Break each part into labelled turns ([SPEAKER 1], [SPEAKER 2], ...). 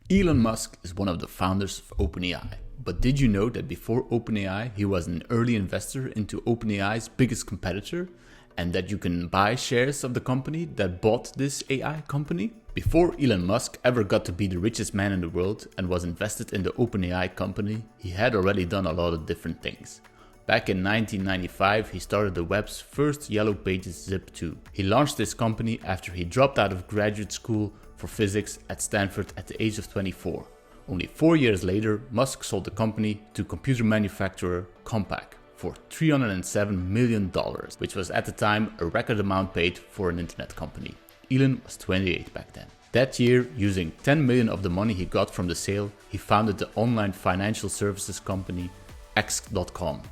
[SPEAKER 1] Elon Musk is one of the founders of OpenAI. But did you know that before OpenAI, he was an early investor into OpenAI's biggest competitor, and that you can buy shares of the company that bought this AI company? Before Elon Musk ever got to be the richest man in the world and was invested in the OpenAI company, he had already done a lot of different things. Back in 1995, he started the web's first Yellow Pages Zip 2. He launched this company after he dropped out of graduate school for physics at Stanford at the age of 24. Only 4 years later, Musk sold the company to computer manufacturer Compaq for $307 million, which was at the time a record amount paid for an internet company. Elon was 28 back then. That year, using 10 million of the money he got from the sale, he founded the online financial services company X.com.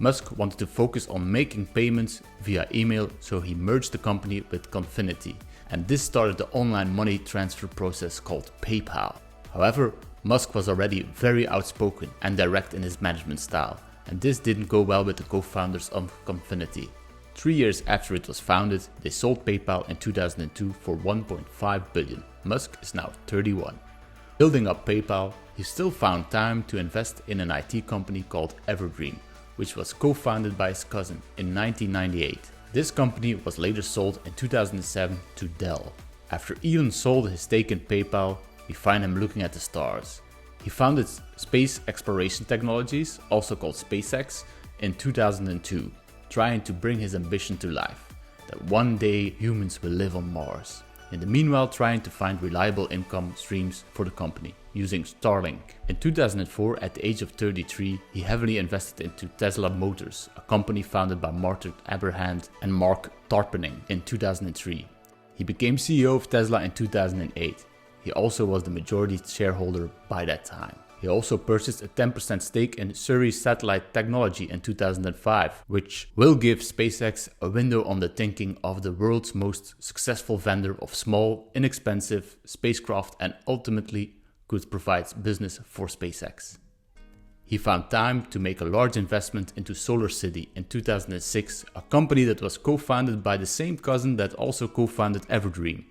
[SPEAKER 1] Musk wanted to focus on making payments via email, so he merged the company with Confinity, and this started the online money transfer process called PayPal. However, Musk was already very outspoken and direct in his management style, and this didn't go well with the co-founders of Confinity. 3 years after it was founded, they sold PayPal in 2002 for $1.5 billion. Musk is now 31. Building up PayPal, he still found time to invest in an IT company called Evergreen, which was co-founded by his cousin in 1998. This company was later sold in 2007 to Dell. After Elon sold his stake in PayPal, we find him looking at the stars. He founded Space Exploration Technologies, also called SpaceX, in 2002, trying to bring his ambition to life, that one day humans will live on Mars. In the meanwhile, trying to find reliable income streams for the company, using Starlink. In 2004, at the age of 33, he heavily invested into Tesla Motors, a company founded by Martin Abraham and Mark Tarpenning in 2003. He became CEO of Tesla in 2008. He also was the majority shareholder by that time. He also purchased a 10% stake in Surrey Satellite Technology in 2005, which will give SpaceX a window on the thinking of the world's most successful vendor of small, inexpensive spacecraft, and ultimately could provide business for SpaceX. He found time to make a large investment into SolarCity in 2006, a company that was co-founded by the same cousin that also co-founded Evergreen,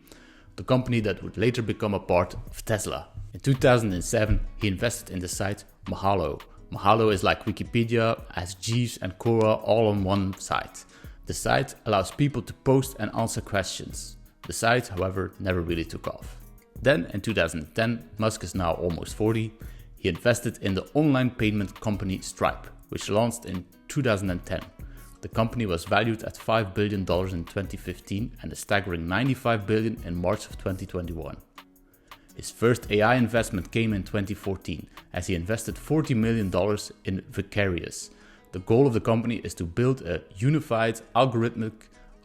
[SPEAKER 1] the company that would later become a part of Tesla. In 2007, he invested in the site Mahalo. Mahalo is like Wikipedia, has Jeeves and Quora all on one site. The site allows people to post and answer questions. The site, however, never really took off. Then in 2010, Musk is now almost 40, he invested in the online payment company Stripe, which launched in 2010. The company was valued at $5 billion in 2015 and a staggering $95 billion in March of 2021. His first AI investment came in 2014 as he invested $40 million in Vicarious. The goal of the company is to build a unified algorithmic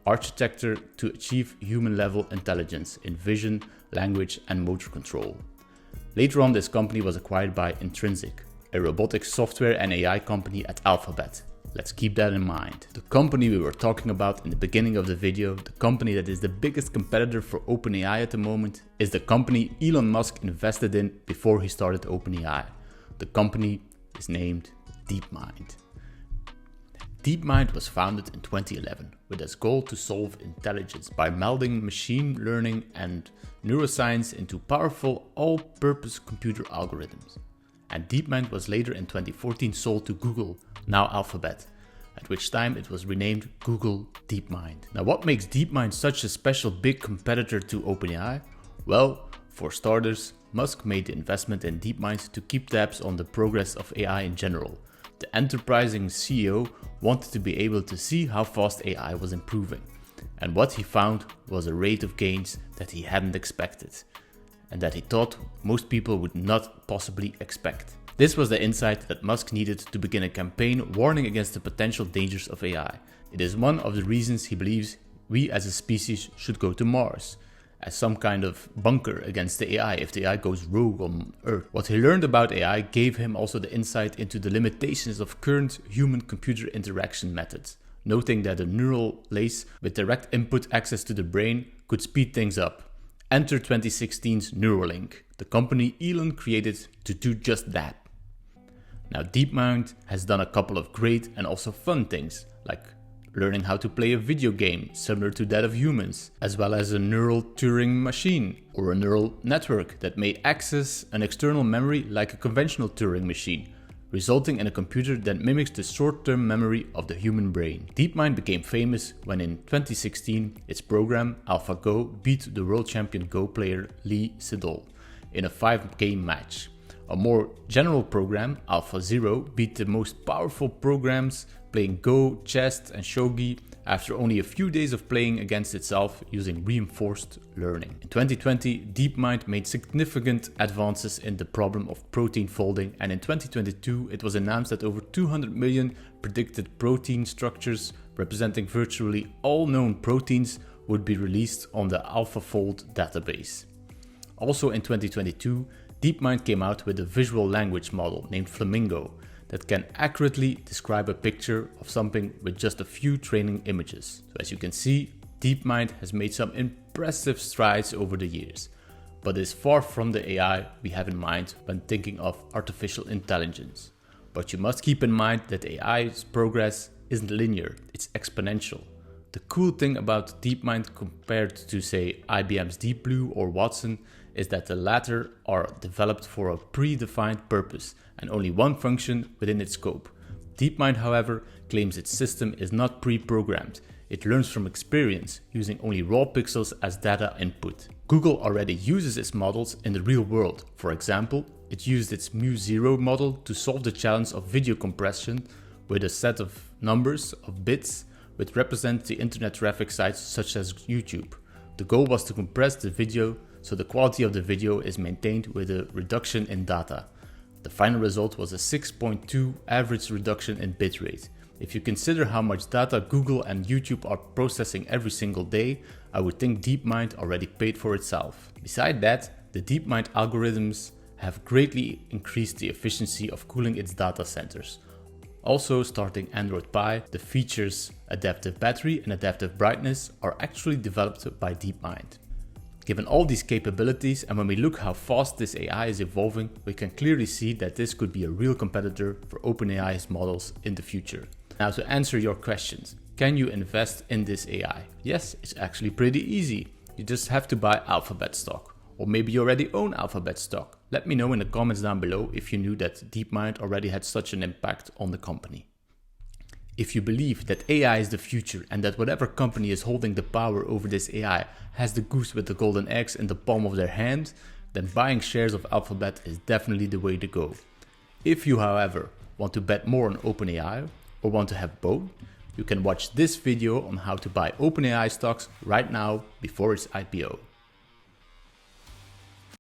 [SPEAKER 1] architecture to achieve human-level intelligence in vision, language, and motor control. Later on, this company was acquired by Intrinsic, a robotics software and AI company at Alphabet. Let's keep that in mind. The company we were talking about in the beginning of the video, the company that is the biggest competitor for OpenAI at the moment, is the company Elon Musk invested in before he started OpenAI. The company is named Deepmind. Deepmind was founded in 2011 with its goal to solve intelligence by melding machine learning and neuroscience into powerful all-purpose computer algorithms. And Deepmind was later in 2014 sold to Google, now Alphabet, at which time it was renamed Google Deepmind. Now, what makes Deepmind such a special big competitor to OpenAI? Well, for starters, Musk made the investment in Deepmind to keep tabs on the progress of AI in general. The enterprising CEO wanted to be able to see how fast AI was improving, and what he found was a rate of gains that he hadn't expected, and that he thought most people would not possibly expect. This was the insight that Musk needed to begin a campaign warning against the potential dangers of AI. It is one of the reasons he believes we as a species should go to Mars, as some kind of bunker against the AI if the AI goes rogue on Earth. What he learned about AI gave him also the insight into the limitations of current human-computer interaction methods, noting that a neural lace with direct input access to the brain could speed things up. Enter 2016's Neuralink, the company Elon created to do just that. Now, Deepmind has done a couple of great and also fun things, like learning how to play a video game similar to that of humans, as well as a neural Turing machine or a neural network that may access an external memory like a conventional Turing machine, resulting in a computer that mimics the short-term memory of the human brain. DeepMind became famous when in 2016 its program AlphaGo beat the world champion Go player Lee Sedol in a 5-game match. A more general program, AlphaZero, beat the most powerful programs playing Go, chess and shogi after only a few days of playing against itself using reinforced learning. In 2020, DeepMind made significant advances in the problem of protein folding, and in 2022 it was announced that over 200 million predicted protein structures representing virtually all known proteins would be released on the AlphaFold database. Also in 2022, DeepMind came out with a visual language model named Flamingo that can accurately describe a picture of something with just a few training images. So as you can see, DeepMind has made some impressive strides over the years, but is far from the AI we have in mind when thinking of artificial intelligence. But you must keep in mind that AI's progress isn't linear, it's exponential. The cool thing about DeepMind compared to, say, IBM's Deep Blue or Watson is that the latter are developed for a predefined purpose and only one function within its scope. DeepMind, however, claims its system is not pre-programmed. It learns from experience, using only raw pixels as data input. Google already uses its models in the real world. For example, it used its mu0 model to solve the challenge of video compression with a set of numbers of bits which represent the internet traffic sites such as YouTube. The goal was to compress the video so the quality of the video is maintained with a reduction in data. The final result was a 6.2 average reduction in bitrate. If you consider how much data Google and YouTube are processing every single day, I would think DeepMind already paid for itself. Besides that, the DeepMind algorithms have greatly increased the efficiency of cooling its data centers. Also, starting Android Pie, the features adaptive battery and adaptive brightness are actually developed by DeepMind. Given all these capabilities, and when we look how fast this AI is evolving, we can clearly see that this could be a real competitor for OpenAI's models in the future. Now, to answer your questions, can you invest in this AI? Yes, it's actually pretty easy. You just have to buy Alphabet stock, or maybe you already own Alphabet stock. Let me know in the comments down below if you knew that DeepMind already had such an impact on the company. If you believe that AI is the future and that whatever company is holding the power over this AI has the goose with the golden eggs in the palm of their hand, then buying shares of Alphabet is definitely the way to go. If you, however, want to bet more on OpenAI or want to have both, you can watch this video on how to buy OpenAI stocks right now before its IPO.